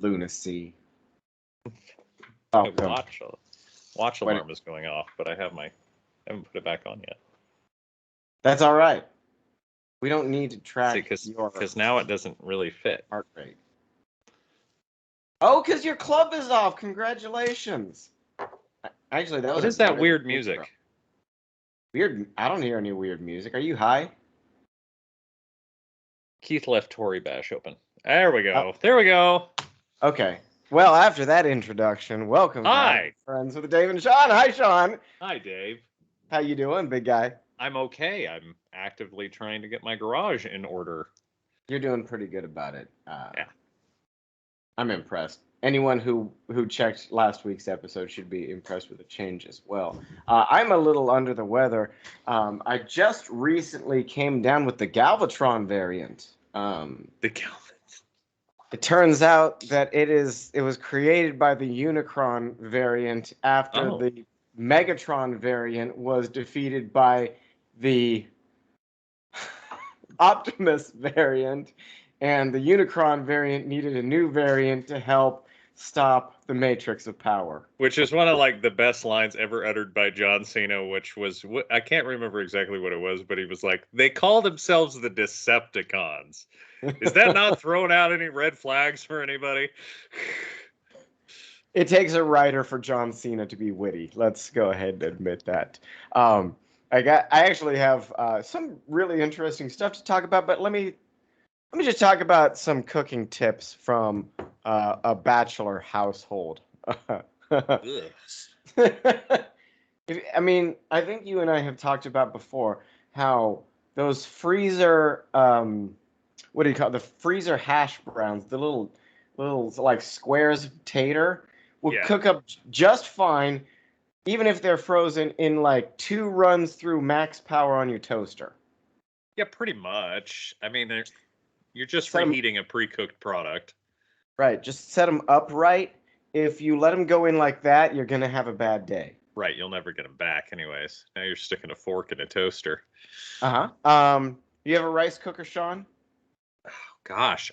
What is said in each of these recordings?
lunacy. My Welcome. watch Wait, alarm is going off, but I haven't put it back on yet. that's all right. We don't need to See, track your because now it doesn't really fit. heart rate. Oh, because your club is off. Congratulations. Actually, that was What is that weird music? Weird. I don't hear any weird music. Are you high? Keith left Tory Bash open. There we go. Oh. There we go. Okay. Well, after that introduction, welcome Hi. back, friends with Dave and Shawn. Hi, Shawn. Hi, Dave. How you doing, big guy? I'm okay. I'm actively trying to get my garage in order. You're doing pretty good about it. Yeah. I'm impressed. Anyone who checked last week's episode should be impressed with the change as well. I'm a little under the weather. I just recently came down with the Galvatron variant. The Galvin. It turns out that it was created by the Unicron variant after the Megatron variant was defeated by the Optimus variant, and the Unicron variant needed a new variant to help stop the Matrix of Power. Which is one of like the best lines ever uttered by John Cena, which was I can't remember exactly what it was, but he was like, "They call themselves the Decepticons." Is that not throwing out any red flags for anybody? It takes a writer for John Cena to be witty. Let's go ahead and admit that. I actually have some really interesting stuff to talk about, but let me just talk about some cooking tips from a Bachelor household. I mean, I think you and I have talked about before how those freezer, what do you call it? The freezer hash browns, the little like squares of tater, will cook up just fine, even if they're frozen in like 2 runs through max power on your toaster. Yeah, pretty much. I mean, you're just reheating a pre-cooked product. Right. Just set them upright. If you let them go in like that, you're going to have a bad day. Right. You'll never get them back anyways. Now you're sticking a fork in a toaster. Uh-huh. You have a rice cooker, Shawn? Oh, gosh.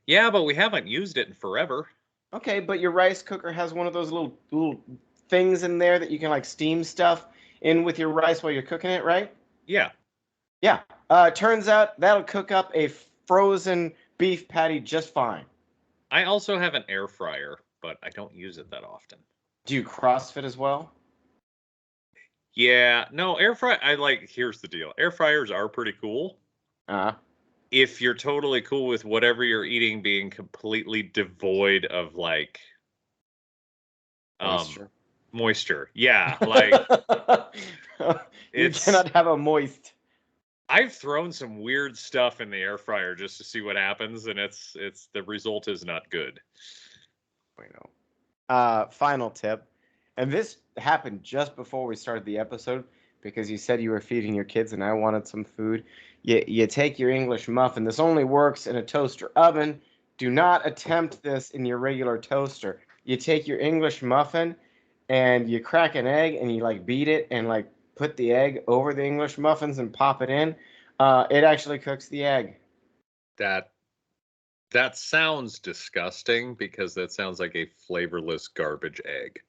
Yeah, but we haven't used it in forever. Okay, but your rice cooker has one of those little things in there that you can like steam stuff in with your rice while you're cooking it, right? Yeah. Yeah. Turns out that'll cook up a frozen beef patty just fine. I also have an air fryer, but I don't use it that often. Do you CrossFit as well? Yeah. No, air fry. Here's the deal. Air fryers are pretty cool. If you're totally cool with whatever you're eating being completely devoid of like moisture. Yeah, like you cannot have a moist. I've thrown some weird stuff in the air fryer just to see what happens, and it's the result is not good. Final tip, and this happened just before we started the episode because you said you were feeding your kids and I wanted some food. You take your English muffin. This only works in a toaster oven. Do not attempt this in your regular toaster. You take your English muffin and you crack an egg and you like beat it and like put the egg over the English muffins and pop it in. It actually cooks the egg. That sounds disgusting because that sounds like a flavorless garbage egg.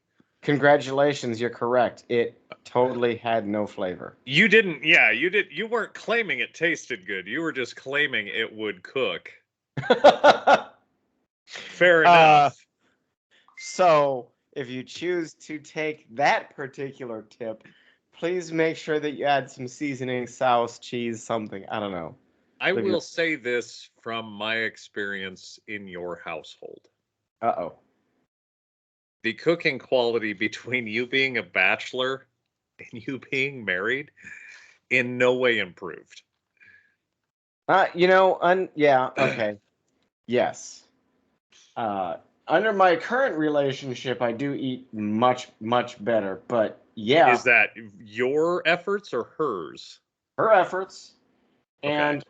Congratulations, you're correct. It totally had no flavor. You didn't, yeah, you weren't claiming it tasted good. You were just claiming it would cook. Fair enough. So, if you choose to take that particular tip, please make sure that you add some seasoning, sauce, cheese, something. I don't know. I will say this from my experience in your household. Uh-oh. The cooking quality between you being a bachelor and you being married in no way improved. Yeah, okay. Yes. Under my current relationship, I do eat much, much better, but yeah. Is that your efforts or hers? Her efforts. Okay. And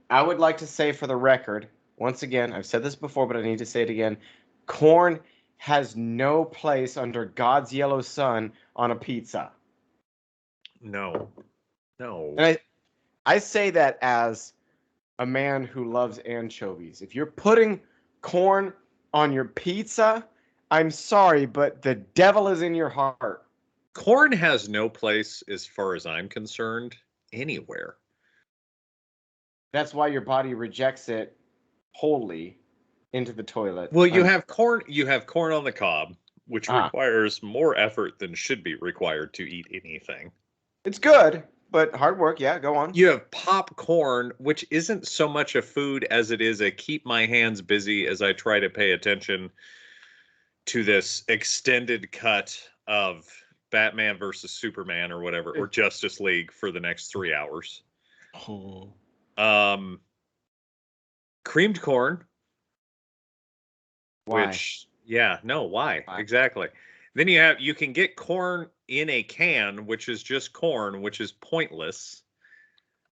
I would like to say for the record, once again, I've said this before, but I need to say it again. Corn has no place under God's yellow sun on a pizza. No. And I say that as a man who loves anchovies. If you're putting corn on your pizza, I'm sorry, but the devil is in your heart. Corn has no place, as far as I'm concerned, anywhere. That's why your body rejects it wholly into the toilet. Well, you have corn. You have corn on the cob, which Ah. requires more effort than should be required to eat anything. It's good, but hard work. Yeah, go on. You have popcorn, which isn't so much a food as it is a keep my hands busy as I try to pay attention to this extended cut of Batman versus Superman or whatever, or Justice League for the next 3 hours. Oh. Creamed corn. Why? Which, yeah, no, why? Exactly. Then you can get corn in a can, which is just corn, which is pointless.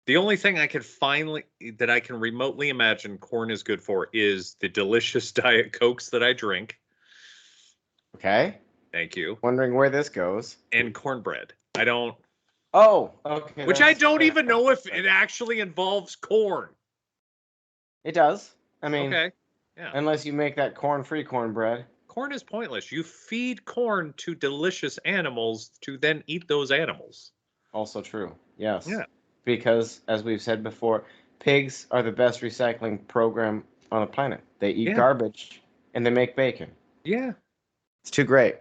The only thing I can remotely imagine corn is good for is the delicious Diet Cokes that I drink. Okay. Thank you. Wondering where this goes. And cornbread. I don't. Oh, okay. Which I don't even know if it actually involves corn. It does. I mean, okay. Yeah. Unless you make that corn-free cornbread. Corn is pointless. You feed corn to delicious animals to then eat those animals. Also true. Yes. Yeah. Because, as we've said before, pigs are the best recycling program on the planet. They eat garbage and they make bacon. Yeah. It's too great.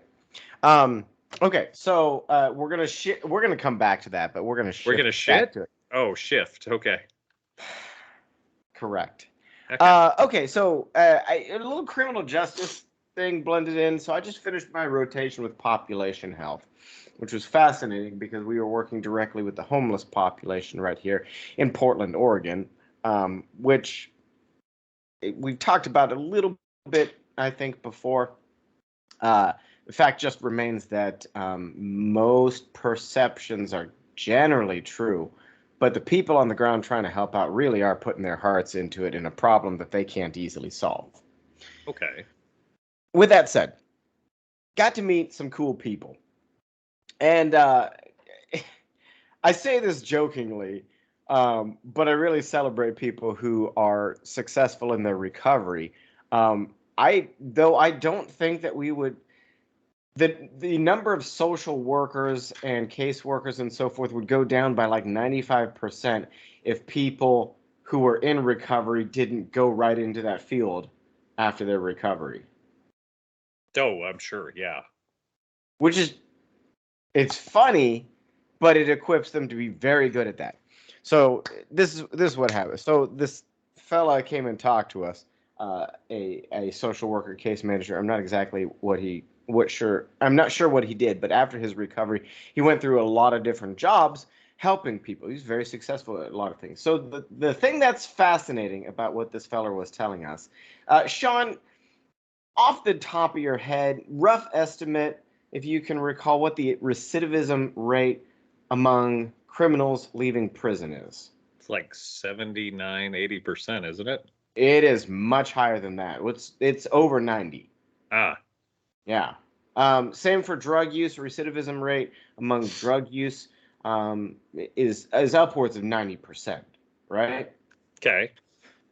Okay, so we're gonna come back to that, but we're gonna shift. We're gonna shit? To it. Oh, shift. Okay. Correct. Okay. Okay, so a little criminal justice thing blended in. So I just finished my rotation with population health, which was fascinating because we were working directly with the homeless population right here in Portland, Oregon, which we've talked about a little bit, I think, before. The fact just remains that most perceptions are generally true, but the people on the ground trying to help out really are putting their hearts into it in a problem that they can't easily solve. Okay. With that said, got to meet some cool people. And I say this jokingly, but I really celebrate people who are successful in their recovery. I don't think that we would the number of social workers and caseworkers and so forth would go down by like 95% if people who were in recovery didn't go right into that field after their recovery. Oh, I'm sure, yeah. Which is, it's funny, but it equips them to be very good at that. So this is what happened. So this fella came and talked to us, a social worker, case manager. I'm not exactly I'm not sure what he did, but after his recovery, he went through a lot of different jobs helping people. He's very successful at a lot of things. So the thing that's fascinating about what this fella was telling us, Shawn, off the top of your head, rough estimate, if you can recall, what the recidivism rate among criminals leaving prison is. It's like 79, 80%, isn't it? It is much higher than that. It's over 90. Ah. Yeah. Same for drug use. Recidivism rate among drug use is upwards of 90%, right? Okay.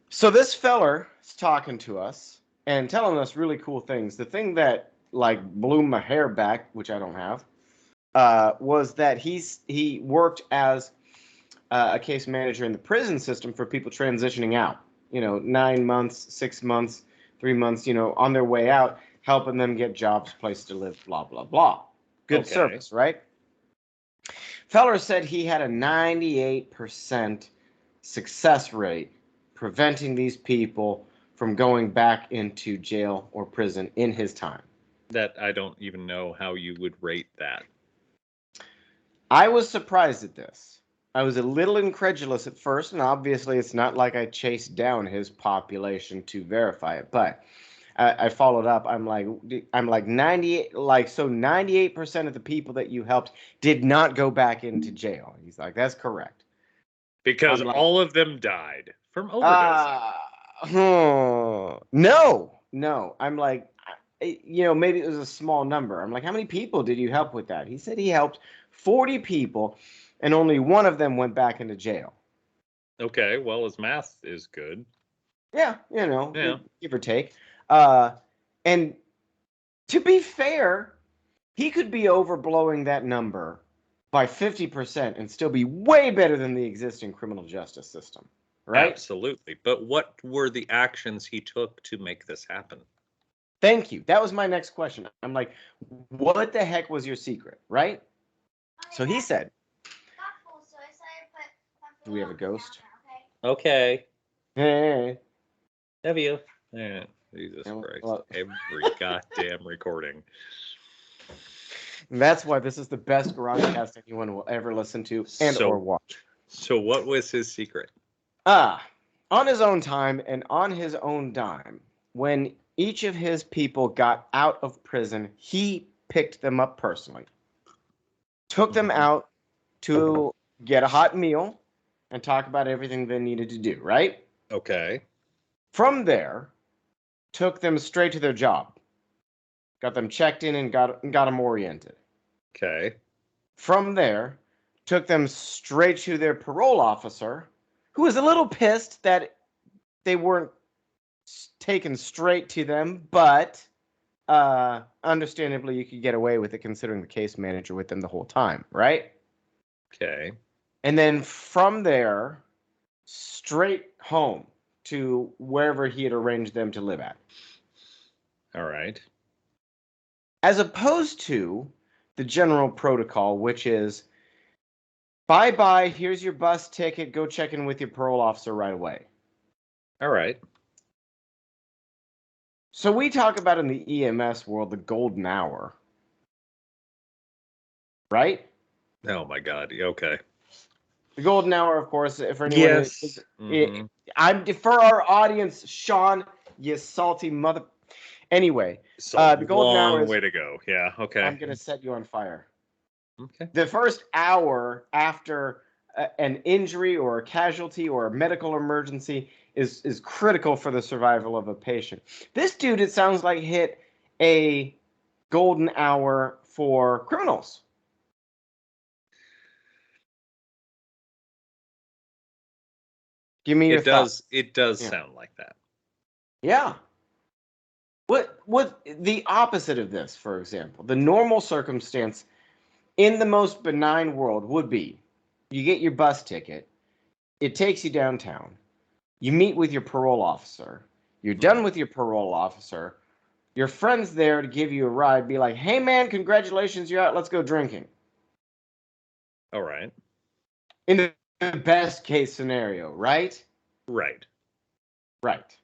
So this feller is talking to us and telling us really cool things. The thing that like blew my hair back, which I don't have, was that he worked as a case manager in the prison system for people transitioning out. 9 months, 6 months, 3 months, on their way out, helping them get jobs, place to live, blah, blah, blah. Good service, right? Feller said he had a 98% success rate preventing these people from going back into jail or prison in his time. That I don't even know how you would rate that. I was surprised at this. I was a little incredulous at first, and obviously it's not like I chased down his population to verify it, but I followed up. I'm like 98, so 98% of the people that you helped did not go back into jail. He's like, that's correct. Because all of them died from overdose. No. I'm like, maybe it was a small number. I'm like, how many people did you help with that? He said he helped 40 people, and only one of them went back into jail. Okay, well, his math is good. Yeah, Yeah. give or take. And to be fair, he could be overblowing that number by 50% and still be way better than the existing criminal justice system, right? Absolutely. But what were the actions he took to make this happen? Thank you. That was my next question. I'm like, what the heck was your secret, right? So he said, do we have a ghost? Okay. Hey. Have you? Yeah. Jesus Christ. Well, Every goddamn recording. that's why this is the best GarageCast anyone will ever listen to or watch. So what was his secret? On his own time and on his own dime, when each of his people got out of prison, he picked them up personally, took them out to get a hot meal and talk about everything they needed to do, right? Okay. From there, took them straight to their job, got them checked in and got them oriented. Okay. From there, took them straight to their parole officer, who was a little pissed that they weren't taken straight to them, but understandably, you could get away with it considering the case manager with them the whole time, right? Okay. And then from there, straight home to wherever he had arranged them to live at. All right. As opposed to the general protocol, which is, bye-bye, here's your bus ticket, go check in with your parole officer right away. All right. So we talk about in the EMS world the golden hour, right? Oh my God. Okay. The golden hour, of course, for anyone. Yes. I'm for our audience, Shawn, you salty mother. Anyway, So the golden hour is. Way to go. Yeah. Okay. I'm gonna set you on fire. Okay. The first hour after an injury or a casualty or a medical emergency is critical for the survival of a patient. This dude, it sounds like, hit a golden hour for criminals. Give me your thoughts. It does sound like that. Yeah. What the opposite of this, for example, the normal circumstance in the most benign world would be you get your bus ticket, it takes you downtown, you meet with your parole officer, you're done with your parole officer, your friend's there to give you a ride, be like, hey man, congratulations, you're out, let's go drinking. All right. In the best case scenario, right? Right. Right.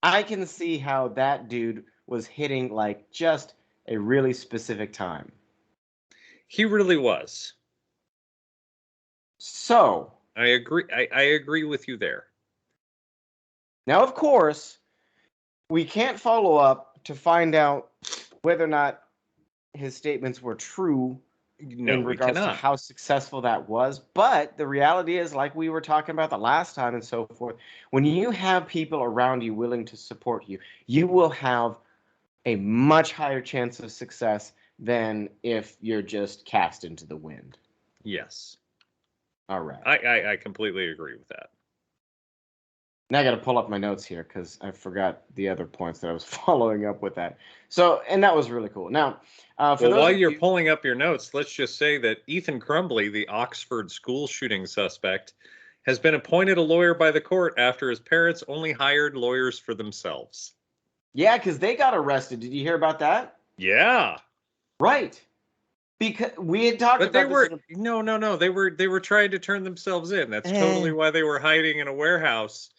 I can see how that dude was hitting like just a really specific time. He really was. So I agree. I agree with you there. Now, of course, we can't follow up to find out whether or not his statements were true in regards to how successful that was. But the reality is, like we were talking about the last time and so forth, when you have people around you willing to support you, you will have a much higher chance of success than if you're just cast into the wind. Yes. All right. I completely agree with that. Now I got to pull up my notes here because I forgot the other points that I was following up with that. So, and that was really cool. Now, while you're pulling up your notes, let's just say that Ethan Crumbly, the Oxford school shooting suspect, has been appointed a lawyer by the court after his parents only hired lawyers for themselves. Yeah, because they got arrested. Did you hear about that? Yeah. Right. Because we had talked about this. No. They were trying to turn themselves in. That's totally why they were hiding in a warehouse.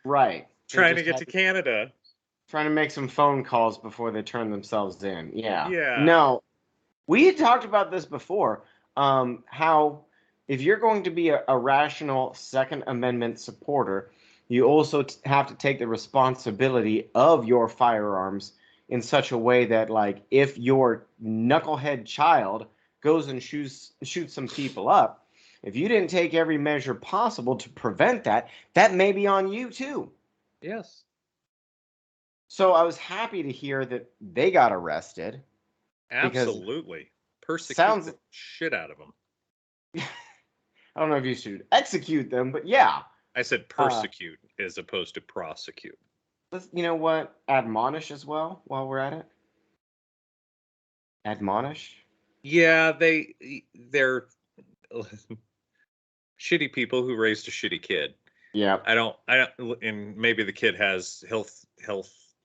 Right. Trying to get to Canada. Trying to make some phone calls before they turn themselves in. Yeah. Yeah. No, we had talked about this before. How if you're going to be a rational Second Amendment supporter, you also have to take the responsibility of your firearms in such a way that, like, if your knucklehead child goes and shoots some people up, if you didn't take every measure possible to prevent that, that may be on you too. Yes. So I was happy to hear that they got arrested. Absolutely. Persecute the shit out of them. I don't know if you should execute them, but yeah. I said persecute as opposed to prosecute. You know what? Admonish as well while we're at it. Admonish. Yeah, they're shitty people who raised a shitty kid. Yeah. I don't, and maybe the kid has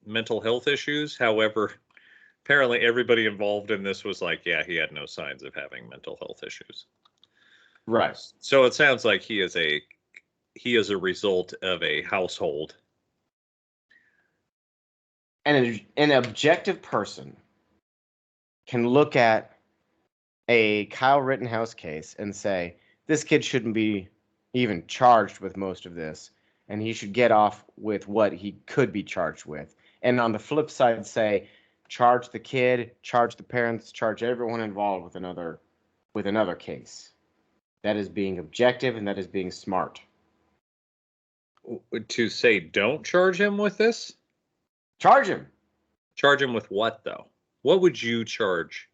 mental health issues. However, apparently everybody involved in this was like, yeah, he had no signs of having mental health issues. Right. So it sounds like he is a result of a household. And an objective person can look at a Kyle Rittenhouse case and say, this kid shouldn't be even charged with most of this, and he should get off with what he could be charged with. And on the flip side, say, charge the kid, charge the parents, charge everyone involved with another case. That is being objective, and that is being smart. To say don't charge him with this? Charge him. Charge him with what, though? What would you charge?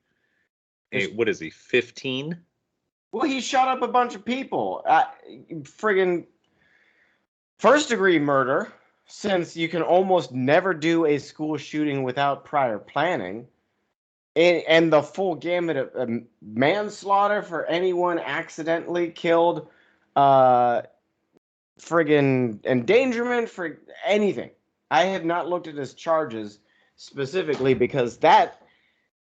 What is he, 15? Well, he shot up a bunch of people. Friggin' first-degree murder, since you can almost never do a school shooting without prior planning. And the full gamut of manslaughter for anyone accidentally killed, friggin' endangerment for anything. I have not looked at his charges specifically because that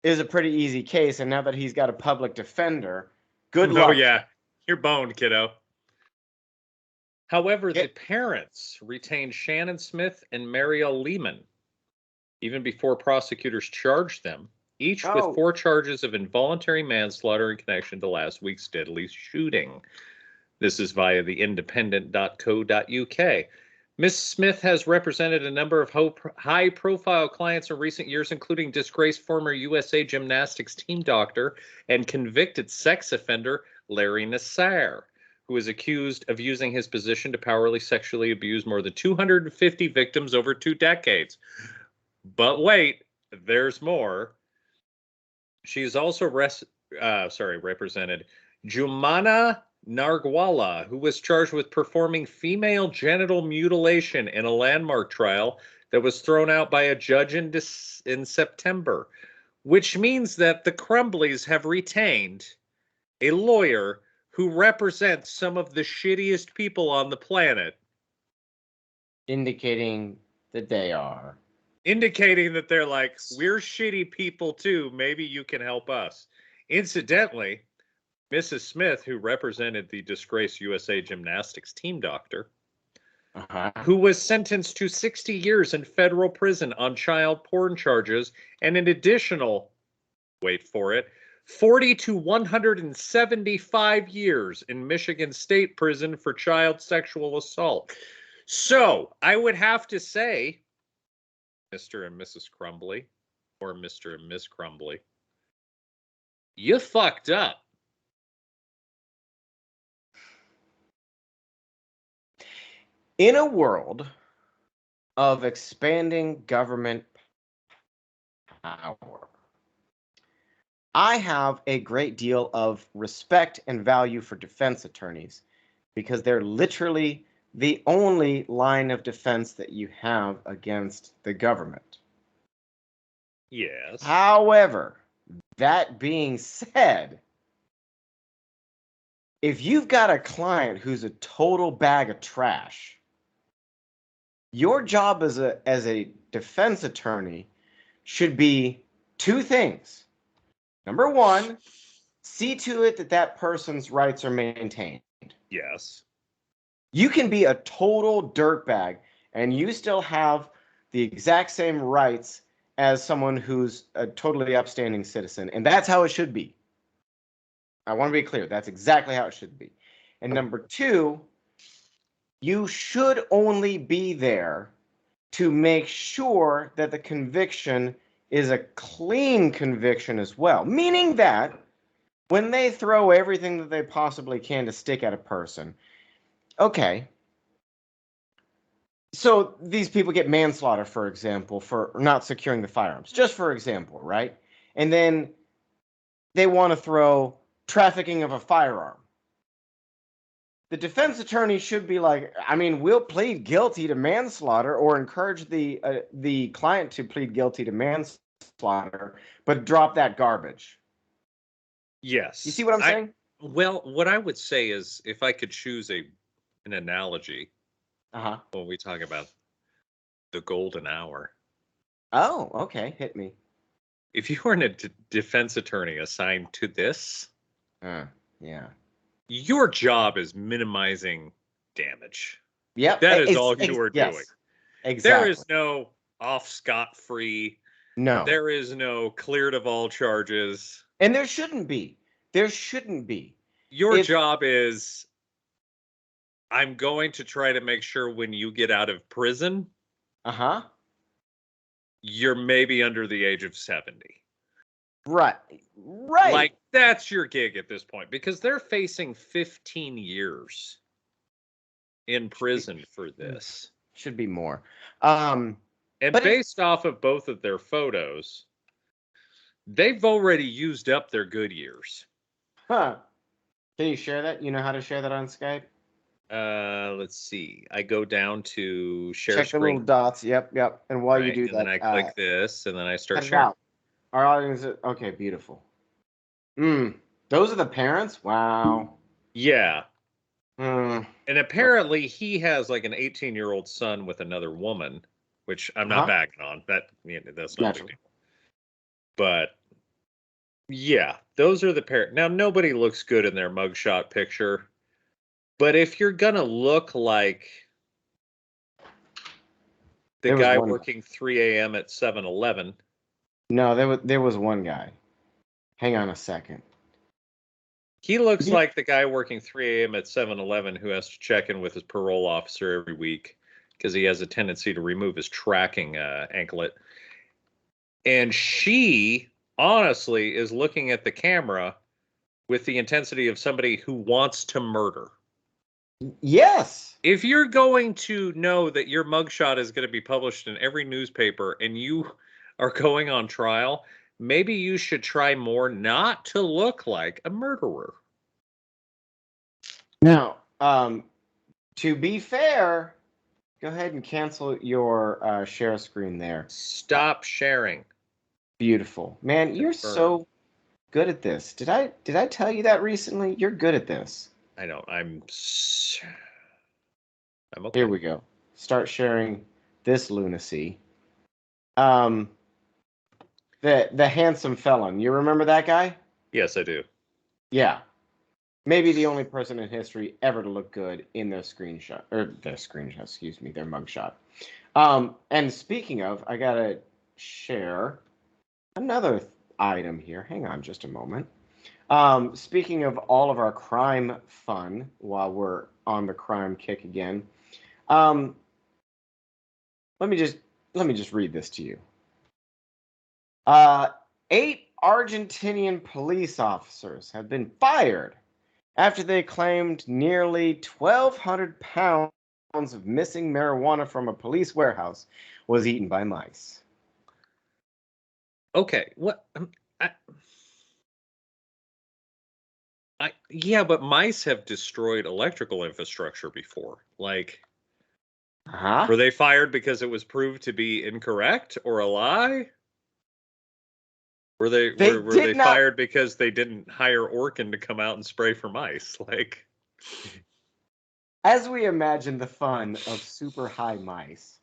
is a pretty easy case, and now that he's got a public defender, good luck. Oh, yeah. You're boned, kiddo. However, the parents retained Shannon Smith and Mariel Lehman, even before prosecutors charged them, each with 4 charges of involuntary manslaughter in connection to last week's deadly shooting. This is via the independent.co.uk. Ms. Smith has represented a number of high-profile clients in recent years, including disgraced former USA gymnastics team doctor and convicted sex offender Larry Nassar, who is accused of using his position to powerfully sexually abuse more than 250 victims over 2 decades. But wait, there's more. She is also represented Jumana Nargwala, who was charged with performing female genital mutilation in a landmark trial that was thrown out by a judge in September, which means that the Crumbleys have retained a lawyer who represents some of the shittiest people on the planet. Indicating that they are. Indicating that they're like, we're shitty people too. Maybe you can help us. Incidentally, Mrs. Smith, who represented the disgraced USA gymnastics team doctor, who was sentenced to 60 years in federal prison on child porn charges and an additional, wait for it, 40 to 175 years in Michigan State prison for child sexual assault. So I would have to say, Mr. and Mrs. Crumbly, or Mr. and Miss Crumbly, you fucked up. In a world of expanding government power, I have a great deal of respect and value for defense attorneys because they're literally the only line of defense that you have against the government. Yes. However, that being said, if you've got a client who's a total bag of trash, your job as a defense attorney should be 2 things. Number 1, see to it that that person's rights are maintained. Yes. You can be a total dirtbag and you still have the exact same rights as someone who's a totally upstanding citizen. And that's how it should be. I want to be clear. That's exactly how it should be. And number 2, you should only be there to make sure that the conviction is a clean conviction as well. Meaning that when they throw everything that they possibly can to stick at a person, okay, so these people get manslaughter, for example, for not securing the firearms, just for example, right? And then they want to throw trafficking of a firearm. the defense attorney should be like, I mean, we'll plead guilty to manslaughter or encourage the client to plead guilty to manslaughter, but drop that garbage. You Yes. see what I'm saying? Well, what I would say is if I could choose an analogy Uh-huh. when we talk about the golden hour. Oh, okay. Hit me. If you were a defense attorney assigned to this, Yeah. your job is minimizing damage. Yep. That is all you are doing. Yes. Exactly. There is no off scot-free. No. There is no cleared of all charges. And there shouldn't be. There shouldn't be. Your job is, I'm going to try to make sure when you get out of prison, you're maybe under the age of 70. Right. Right. Like, that's your gig at this point, because they're facing 15 years in prison for this. Should be more. And based off of both of their photos, they've already used up their good years. Huh. Can you share that? You know how to share that on Skype? Let's see. I go down to share Check screen. the little dots. Yep. And while you do that, then I click this, and then I start cut it sharing. out. Our audience is okay. Beautiful. Those are the parents. Wow. Yeah. And apparently he has like an 18-year-old son with another woman, which I'm not backing on. That's not a big deal. But yeah, those are the parents. Now, nobody looks good in their mugshot picture. But if you're going to look like the guy working 3 a.m. at 7-Eleven. No, there was one guy. Hang on a second. He looks like the guy working 3 a.m. at 7-Eleven who has to check in with his parole officer every week because he has a tendency to remove his tracking anklet. And she, honestly, is looking at the camera with the intensity of somebody who wants to murder. Yes. If you're going to know that your mugshot is going to be published in every newspaper and you are going on trial, maybe you should try more not to look like a murderer. Now, to be fair, go ahead and cancel your share screen there. Stop sharing. Beautiful. Man, you're so good at this. Did I tell you that recently? You're good at this. I know. I'm okay. Here we go. Start sharing this lunacy. The handsome felon. You remember that guy? Yes, I do. Yeah. Maybe the only person in history ever to look good in their screenshot. Or their screenshot, excuse me, their mugshot. And speaking of, I gotta share another item here. Hang on just a moment. Speaking of all of our crime fun, while we're on the crime kick again, let me just read this to you. 8 Argentinian police officers have been fired after they claimed nearly 1,200 pounds of missing marijuana from a police warehouse was eaten by mice. Okay, what? Yeah, but mice have destroyed electrical infrastructure before. Like, were they fired because it was proved to be incorrect or a lie? Were they fired because they didn't hire Orkin to come out and spray for mice? Like, as we imagine the fun of super high mice,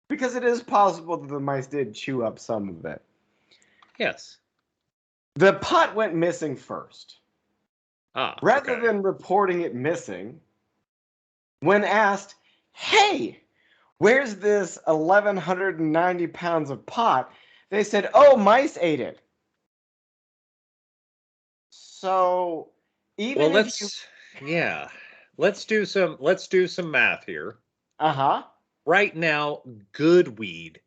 because it is possible that the mice did chew up some of it. Yes. The pot went missing first. Rather than reporting it missing, when asked, "Hey, where's this 1,190 pounds of pot?" they said, "Oh, mice ate it." So even let's do some math here. Right now, good weed.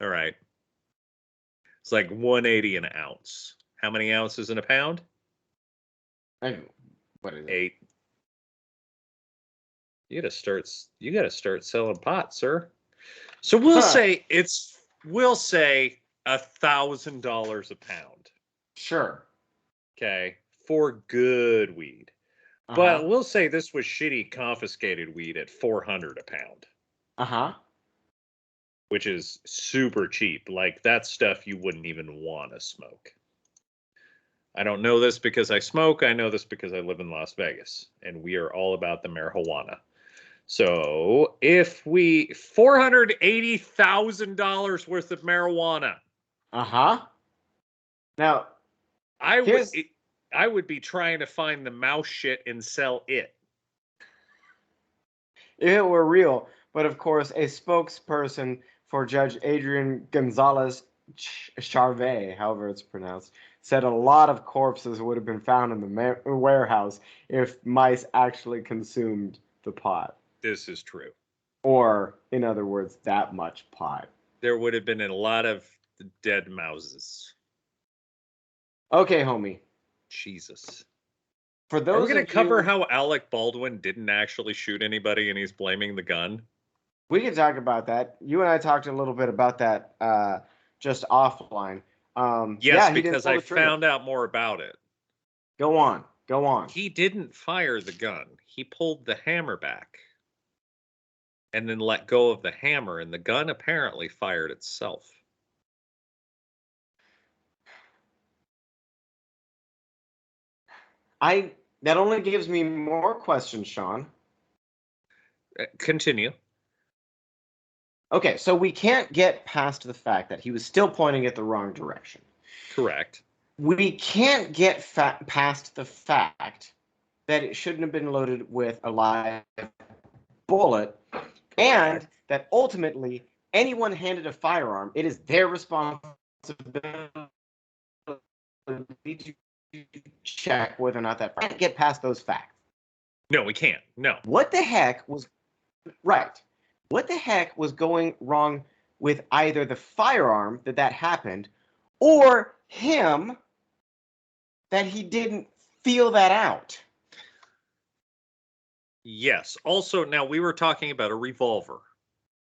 All right. It's like 180 an ounce. How many ounces in a pound? What is it? 8. You gotta start selling pot, sir. So we'll say $1,000 a pound. Sure. Okay, for good weed. Uh-huh. But we'll say this was shitty confiscated weed at $400 a pound, Uh-huh. which is super cheap. Like, that's stuff you wouldn't even want to smoke. I don't know this because I smoke. I know this because I live in Las Vegas, and we are all about the marijuana. So if we $480,000 worth of marijuana, Uh-huh. Now, I would here's I would be trying to find the mouse shit and sell it. if it were real, but of course, a spokesperson for Judge Adrian Gonzalez Charvet, however it's pronounced, said a lot of corpses would have been found in the warehouse if mice actually consumed the pot. This is true. Or, in other words, that much pot. There would have been a lot of dead mouses. Okay, homie. Jesus. For Are we those going to of cover you, how Alec Baldwin didn't actually shoot anybody and he's blaming the gun? we can talk about that. You and I talked a little bit about that just offline. Yes, Yeah, he didn't because pull I the trigger. found out more about it. Go on. Go on. He didn't fire the gun. He pulled the hammer back and then let go of the hammer, and the gun apparently fired itself. That only gives me more questions, Shawn. Continue. Okay, so we can't get past the fact that he was still pointing it the wrong direction. Correct. We can't get past the fact that it shouldn't have been loaded with a live bullet, and that ultimately anyone handed a firearm, it is their responsibility to check whether or not that can't get past those facts. No, we can't. No. What the heck was right? What the heck was going wrong with either the firearm that happened or him that he didn't feel that out? Yes. Also, now we were talking about a revolver.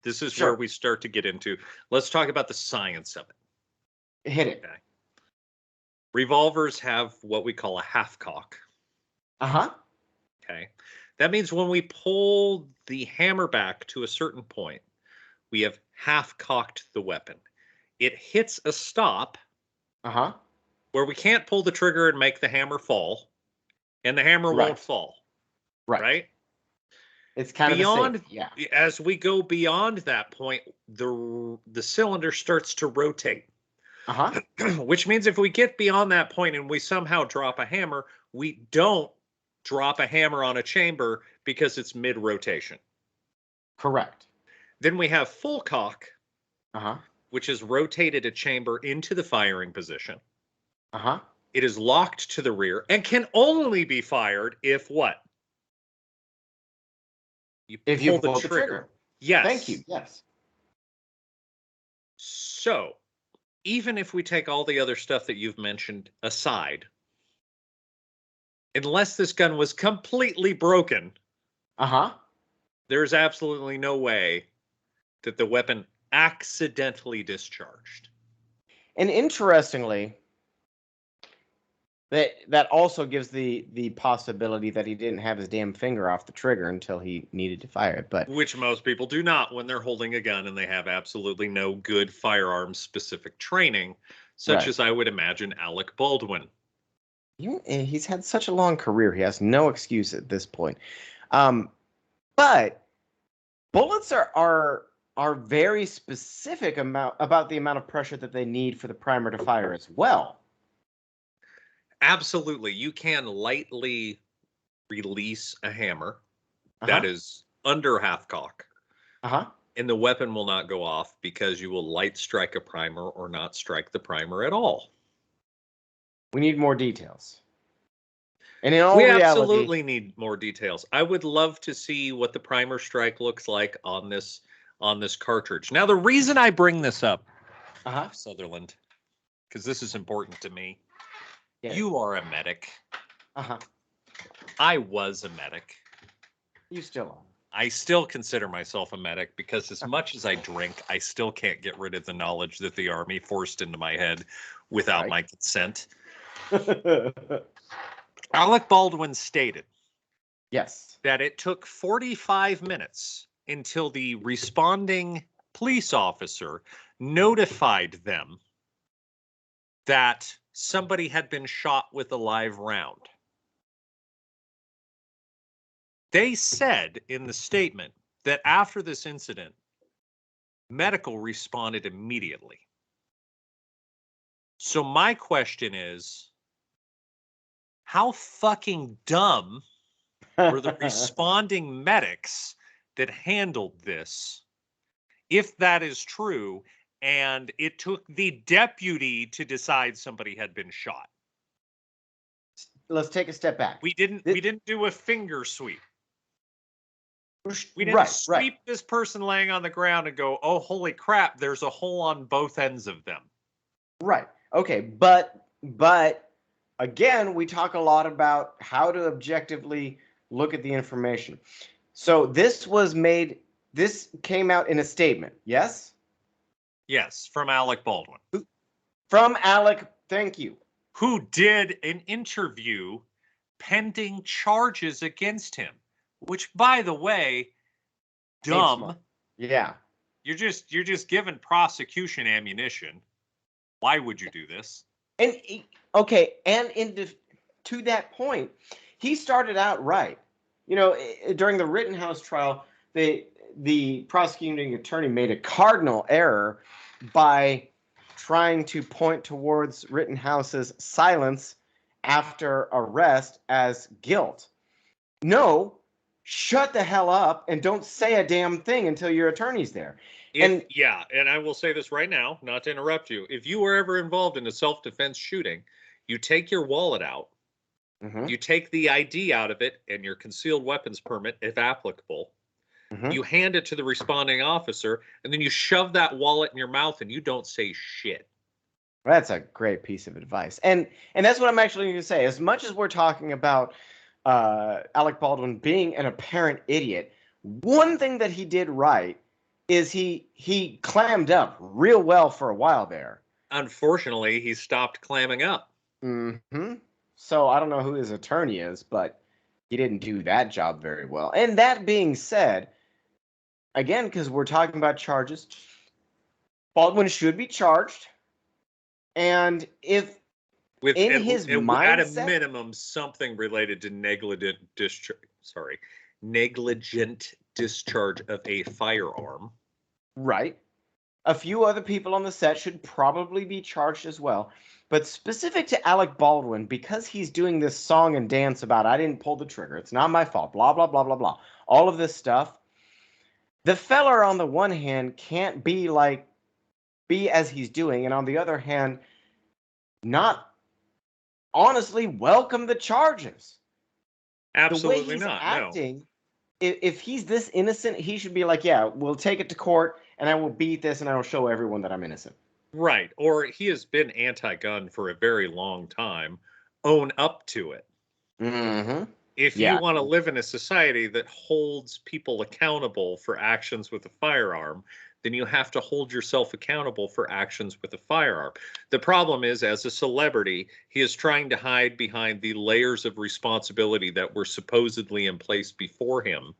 This is where we start to get into. Let's talk about the science of it. Hit it. Okay. Revolvers have what we call a half cock. Uh-huh. Okay. That means when we pull the hammer back to a certain point, we have half cocked the weapon. It hits a stop Uh-huh. where we can't pull the trigger and make the hammer fall, and the hammer won't fall. Right? It's kind beyond, of safe. Yeah. As we go beyond that point, the cylinder starts to rotate. Uh-huh. Which means if we get beyond that point and we somehow drop a hammer, we don't drop a hammer on a chamber because it's mid-rotation. Correct. Then we have full cock, Uh-huh. which has rotated a chamber into the firing position. Uh-huh. It is locked to the rear and can only be fired if what? If you pull the trigger. Yes. Thank you. Yes. So, even if we take all the other stuff that you've mentioned aside, unless this gun was completely broken, uh-huh, there's absolutely no way that the weapon accidentally discharged. And interestingly, that also gives the possibility that he didn't have his damn finger off the trigger until he needed to fire it. But which most people do not when they're holding a gun and they have absolutely no good firearms specific training, such as I would imagine Alec Baldwin. He's had such a long career; he has no excuse at this point. But bullets are very specific about the amount of pressure that they need for the primer to fire as well. Absolutely. You can lightly release a hammer that is under half cock. And the weapon will not go off because you will light strike a primer or not strike the primer at all. We need more details. And in all we reality, absolutely need more details. I would love to see what the primer strike looks like on this cartridge. Now, the reason I bring this up, Sutherland, because this is important to me. Yeah. You are a medic. I was a medic. You still are. I still consider myself a medic because as much as I drink, I still can't get rid of the knowledge that the Army forced into my head without my consent. Alec Baldwin stated Yes. that it took 45 minutes until the responding police officer notified them that somebody had been shot with a live round. They said in the statement that after this incident, medical responded immediately. So my question is, how fucking dumb were the responding medics that handled this, if that is true, and it took the deputy to decide somebody had been shot? Let's take a step back. We didn't do a finger sweep. We didn't Right. sweep this person laying on the ground and go, oh, holy crap, there's a hole on both ends of them. Right. Okay. But again, we talk a lot about how to objectively look at the information. So this came out in a statement, yes? Yes, from Alec Baldwin. From Alec, thank you. Who did an interview pending charges against him, which, by the way, dumb. Yeah. You're just giving prosecution ammunition. Why would you do this? And to that point, he started out right. You know, during the Rittenhouse trial, the prosecuting attorney made a cardinal error by trying to point towards Rittenhouse's silence after arrest as guilt. No, shut the hell up and don't say a damn thing until your attorney's there. And I will say this right now, not to interrupt you. If you were ever involved in a self-defense shooting, you take your wallet out, you take the ID out of it and your concealed weapons permit, if applicable. You hand it to the responding officer, and then you shove that wallet in your mouth and you don't say shit. That's a great piece of advice. And that's what I'm actually going to say. As much as we're talking about Alec Baldwin being an apparent idiot, one thing that he did right is he clammed up real well for a while there. Unfortunately, he stopped clamming up. So I don't know who his attorney is, but he didn't do that job very well. And that being said, again, because we're talking about charges, Baldwin should be charged. And if with in his mindset, at a minimum, something related to negligent discharge of a firearm. Right. A few other people on the set should probably be charged as well. But specific to Alec Baldwin, because he's doing this song and dance about, I didn't pull the trigger, it's not my fault, blah, blah, blah, blah, blah. All of this stuff. The feller, on the one hand, can't be as he's doing, and on the other hand, not honestly welcome the charges. Absolutely the way he's not. Acting, no. If he's this innocent, he should be like, yeah, we'll take it to court, and I will beat this, and I will show everyone that I'm innocent. Right. Or he has been anti-gun for a very long time. Own up to it. If you want to live in a society that holds people accountable for actions with a firearm, then you have to hold yourself accountable for actions with a firearm. The problem is, as a celebrity, he is trying to hide behind the layers of responsibility that were supposedly in place before him,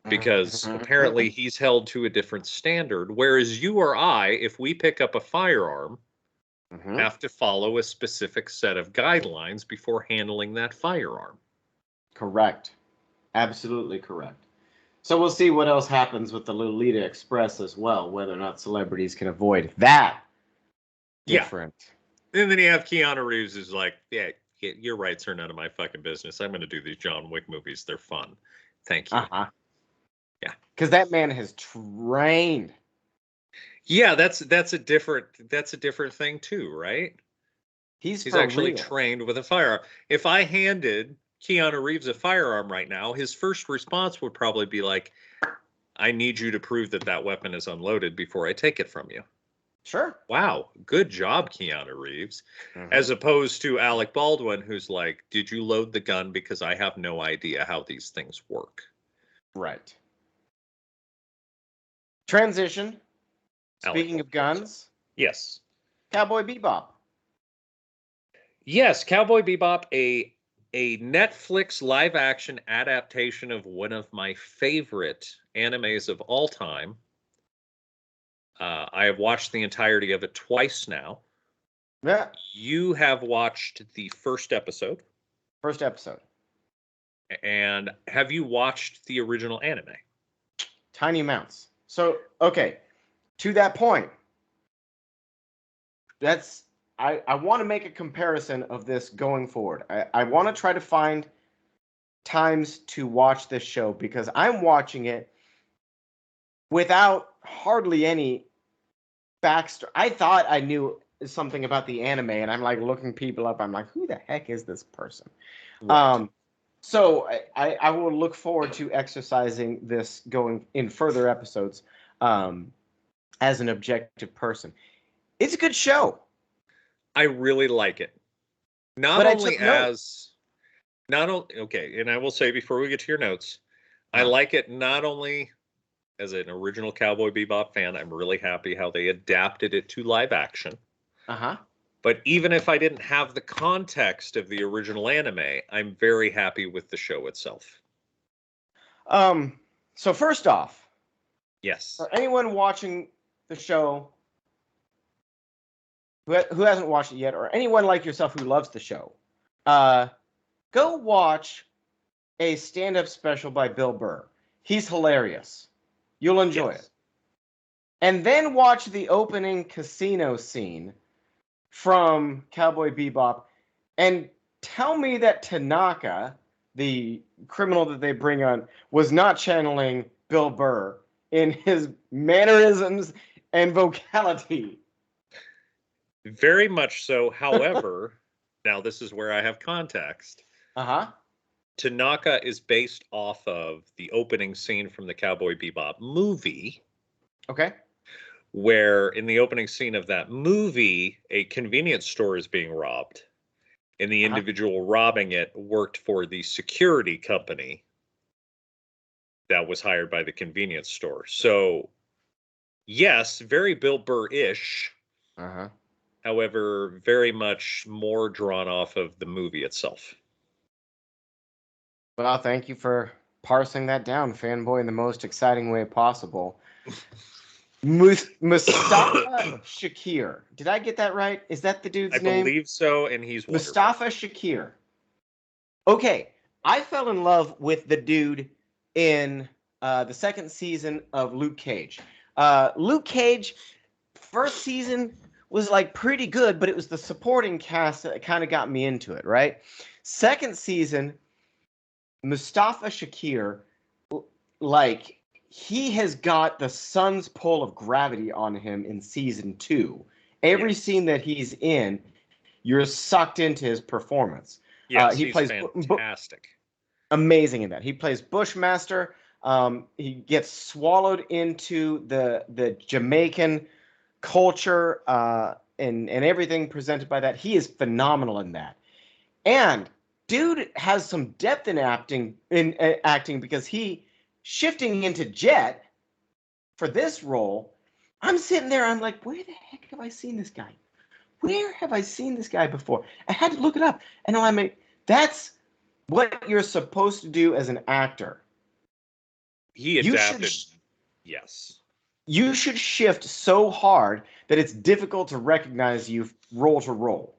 because apparently he's held to a different standard. Whereas you or I, if we pick up a firearm, have to follow a specific set of guidelines before handling that firearm. Correct. Absolutely correct. So we'll see what else happens with the Lolita Express as well, whether or not celebrities can avoid that. Different. And then you have Keanu Reeves who's like, yeah, your rights are none of my fucking business. I'm going to do these John Wick movies. They're fun. Thank you. Yeah. Because that man has trained. Yeah, that's a different thing too, right? He's actually real. Trained with a firearm. If I handed Keanu Reeves a firearm right now, his first response would probably be like, I need you to prove that weapon is unloaded before I take it from you. Sure. Wow, good job, Keanu Reeves. As opposed to Alec Baldwin, who's like, did you load the gun? Because I have no idea how these things work. Right. Transition. Speaking of guns. Yes. Cowboy Bebop. Yes, Cowboy Bebop, a Netflix live action adaptation of one of my favorite animes of all time. I have watched the entirety of it twice now. Yeah. You have watched the first episode. First episode. And have you watched the original anime? Tiny amounts. So, okay, to that point, I want to make a comparison of this going forward. I want to try to find times to watch this show because I'm watching it without hardly any backstory. I thought I knew something about the anime, and I'm like looking people up. I'm like, who the heck is this person? Right. So I will look forward to exercising this going in further episodes as an objective person. It's a good show. I really like it. Not But I only took note. as not only okay, and I will say before we get to your notes, I Uh, like it not only as an original Cowboy Bebop fan, I'm really happy how they adapted it to live action. uh-huh. But even if I didn't have the context of the original anime, I'm very happy with the show itself. So first off, Yes. for anyone watching the show who hasn't watched it yet, or anyone like yourself who loves the show, go watch a stand-up special by Bill Burr. He's hilarious. You'll enjoy Yes. it. And then watch the opening casino scene from Cowboy Bebop and tell me that Tanaka, the criminal that they bring on, was not channeling Bill Burr in his mannerisms and vocality. Very much so. However, now this is where I have context. Uh-huh. Tanaka is based off of the opening scene from the Cowboy Bebop movie, Okay. where in the opening scene of that movie, a convenience store is being robbed, and the Uh-huh. individual robbing it worked for the security company that was hired by the convenience store. So, yes, very Bill Burr-ish, Uh-huh. however, very much more drawn off of the movie itself. Well, thank you for parsing that down, fanboy, in the most exciting way possible. Mustafa Shakir. Did I get that right? Is that the I dude's name? believe so, and he's wonderful. Mustafa Shakir. Okay, I fell in love with the dude in the second season of Luke Cage. Luke Cage, first season was like pretty good, but it was the supporting cast that kind of got me into it, right? Second season, Mustafa Shakir, like he has got the sun's pull of gravity on him in season 2. Every Yes. scene that he's in, you're sucked into his performance. Yes, He he's plays fantastic. amazing in that. He plays Bushmaster. He gets swallowed into the Jamaican culture and everything presented by that. He is phenomenal in that. And dude has some depth in acting because he shifting into Jet for this role. I'm sitting there. I'm like, where the heck have I seen this guy? Where have I seen this guy before? I had to look it up, and I'm like, that's what you're supposed to do as an actor. He adapted. Yes. You should shift so hard that it's difficult to recognize you role to role.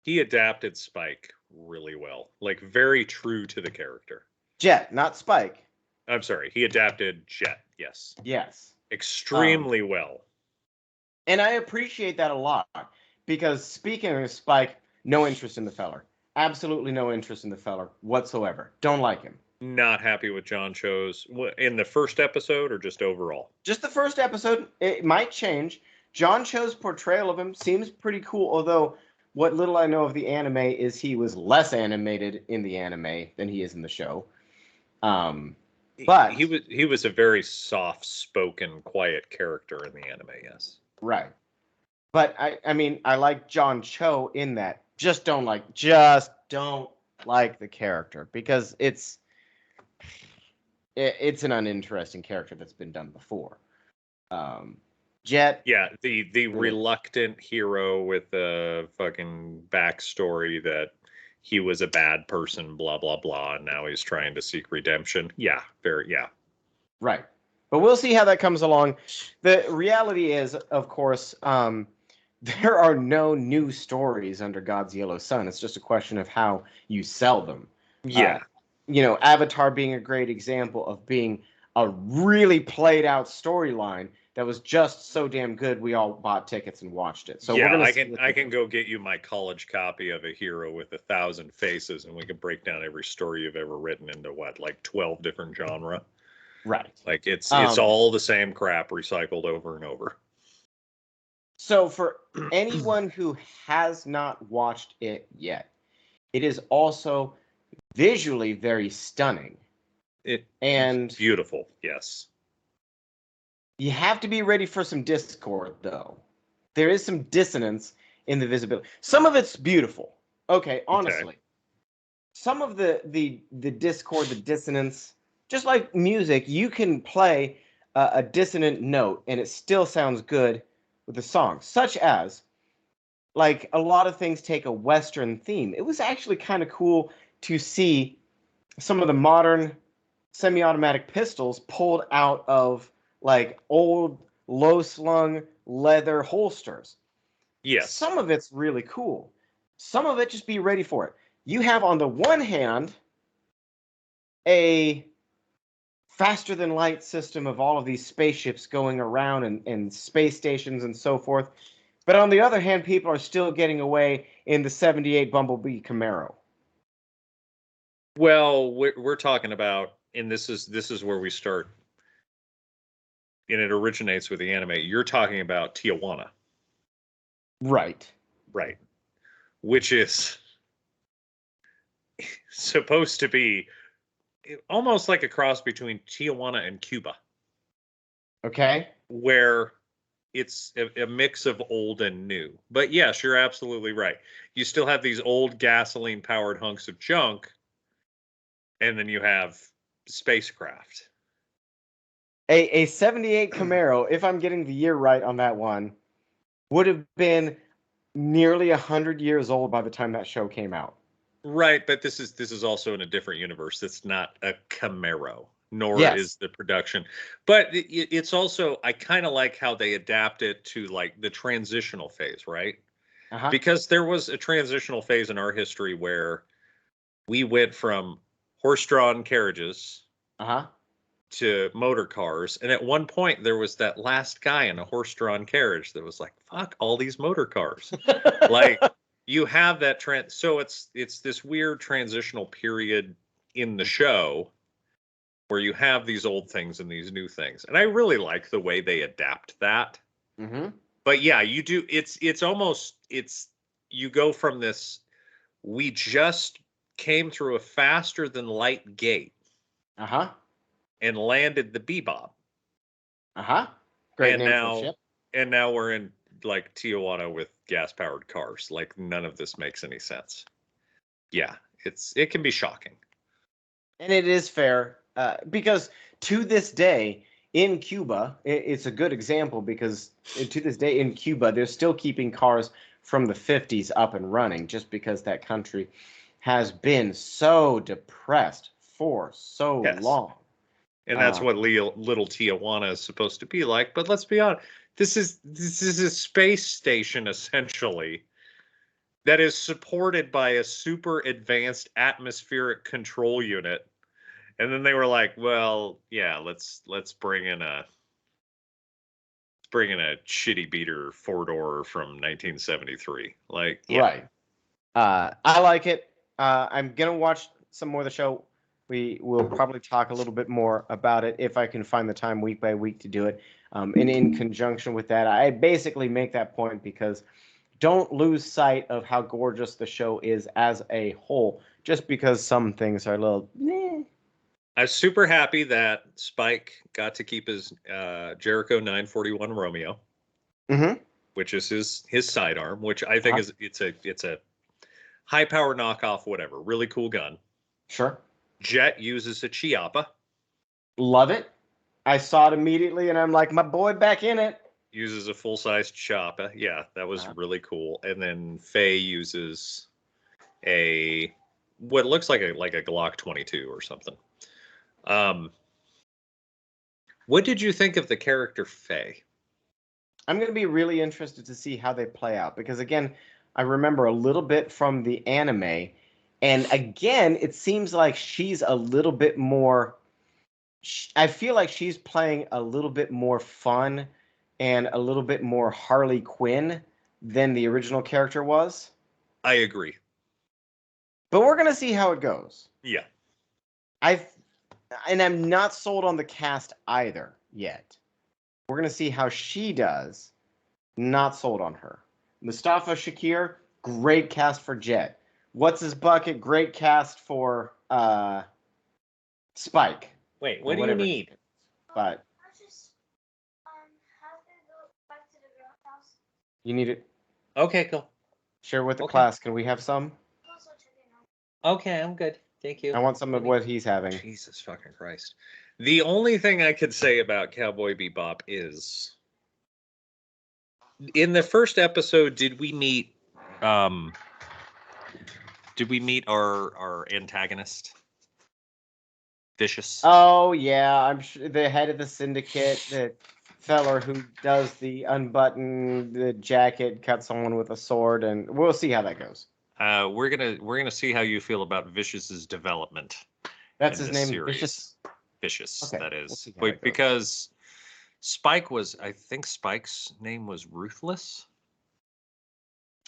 He adapted Spike really well, like very true to the character. Jet, not Spike. I'm sorry, he adapted Jet. Yes, Yes. extremely well. And I appreciate that a lot because speaking of Spike, no interest in the feller. Absolutely no interest in the feller whatsoever. Don't like him. Not happy with John Cho's in the first episode or just overall. Just the first episode, it might change. John Cho's portrayal of him seems pretty cool, although what little I know of the anime is he was less animated in the anime than he is in the show. But he was a very soft-spoken, quiet character in the anime. Yes, right. But I mean I like John Cho in that. Just don't like the character because it's an uninteresting character that's been done before. Jet. Yeah, the you know, reluctant hero with a fucking backstory that he was a bad person, blah blah blah, and now he's trying to seek redemption. Yeah, very yeah. Right. But we'll see how that comes along. The reality is, of course, there are no new stories under God's Yellow Sun. It's just a question of how you sell them. Uh, Yeah. Avatar being a great example of being a really played out storyline that was just so damn good we all bought tickets and watched it. So we're Yeah, gonna I see can what I can go get you my college copy of A Hero with 1,000 Faces, and we can break down every story you've ever written into what, like 12 different genre. right. Like it's Um, all the same crap recycled over and over. so for anyone who has not watched it yet, it is also visually very stunning. It And beautiful, yes. you have to be ready for some discord, though. There is some dissonance in the visibility. Some of it's beautiful. Okay, Okay. honestly. Some of the discord, the dissonance, just like music, you can play a dissonant note and it still sounds good with the song. Such as, like, a lot of things take a Western theme. It was actually kind of cool to see some of the modern semi-automatic pistols pulled out of like old low-slung leather holsters. Yes. Some of it's really cool. Some of it, just be ready for it. You have on the one hand a faster than light system of all of these spaceships going around and space stations and so forth. But on the other hand, people are still getting away in the 78 Bumblebee Camaro. Well, we're talking about, and this is where we start, and it originates with the anime. You're talking about Tijuana, Right. right? Which is supposed to be almost like a cross between Tijuana and Cuba, Okay. where it's a mix of old and new. But yes, you're absolutely right. You still have these old gasoline powered hunks of junk, and then you have spacecraft. A 78 Camaro, if I'm getting the year right on that one, would have been nearly 100 years old by the time that show came out. Right, but this is also in a different universe. It's not a Camaro, nor Yes. is the production. But it's also, I kind of like how they adapt it to like the transitional phase, right? Uh-huh. Because there was a transitional phase in our history where we went from horse-drawn carriages Uh-huh. to motor cars, and at one point there was that last guy in a horse-drawn carriage that was like, "Fuck all these motor cars." Like you have that trend, so it's this weird transitional period in the show where you have these old things and these new things, and I really like the way they adapt that. Mm-hmm. But yeah, you do, it's almost, it's, you go from this, we just came through a faster than light gate Uh-huh. and landed the Bebop, Uh-huh. Great and name for a now ship. we're in like Tijuana with gas powered cars. Like none of this makes any sense. Yeah, it can be shocking. And it is fair because to this day in Cuba, it's a good example because to this day in Cuba, they're still keeping cars from the 50s up and running just because that country has been so depressed for so Yes. long. And that's Uh, what little Tijuana is supposed to be like. But let's be honest, this is a space station essentially that is supported by a super advanced atmospheric control unit. And then they were like, well, yeah, let's bring in a shitty beater four door from 1973. Like, yeah. right. I like it. I'm gonna watch some more of the show. We will probably talk a little bit more about it if I can find the time week by week to do it. And in conjunction with that, I basically make that point because don't lose sight of how gorgeous the show is as a whole, just because some things are a little. I was super happy that Spike got to keep his Jericho 941 Romeo, Mm-hmm. which is his sidearm, which I think Uh-huh. is it's a high power knockoff, whatever. Really cool gun. Sure. Jet uses a Chiappa. Love it. I saw it immediately, and I'm like, my boy back in it. uses a full-sized chop. Yeah, that was really cool. And then Faye uses what looks like a Glock 22 or something. What did you think of the character Faye? I'm going to be really interested to see how they play out because, again, I remember a little bit from the anime, and again, it seems like she's a little bit more. I feel like she's playing a little bit more fun and a little bit more Harley Quinn than the original character was. I agree. But we're going to see how it goes. Yeah. I'm not sold on the cast either yet. We're going to see how she does. Not sold on her. Mustafa Shakir, great cast for Jet. What's his bucket? Great cast for Spike. Wait, what do you need? But you need it. Okay, cool. Share with the class. Can we have some? Okay, I'm good. Thank you. I want some of what he's having. Jesus fucking Christ. The only thing I could say about Cowboy Bebop is in the first episode, did we meet our antagonist? Vicious. Oh yeah, I'm sure the head of the syndicate, the feller who does the unbutton the jacket, cut someone with a sword, and we'll see how that goes. We're gonna see how you feel about Vicious's development. That's his name, Vicious. Vicious, okay, that is. We'll because Spike was, I think Spike's name was Ruthless?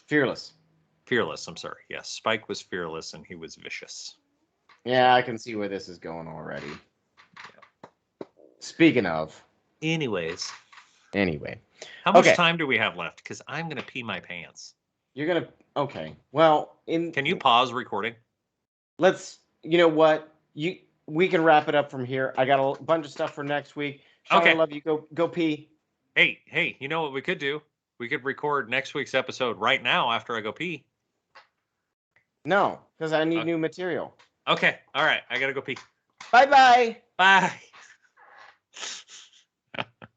Fearless. Fearless, I'm sorry. Yes, Spike was fearless and he was vicious. Yeah, I can see where this is going already. Yeah. Speaking of. Anyway. How much time do we have left? Because I'm going to pee my pants. You're going to... Okay. Well, Can you pause recording? You know what? We can wrap it up from here. I got a bunch of stuff for next week. Shawn, I love you. Go pee. Hey, you know what we could do? We could record next week's episode right now after I go pee. No, because I need new material. Okay. All right. I got to go pee. Bye-bye. Bye.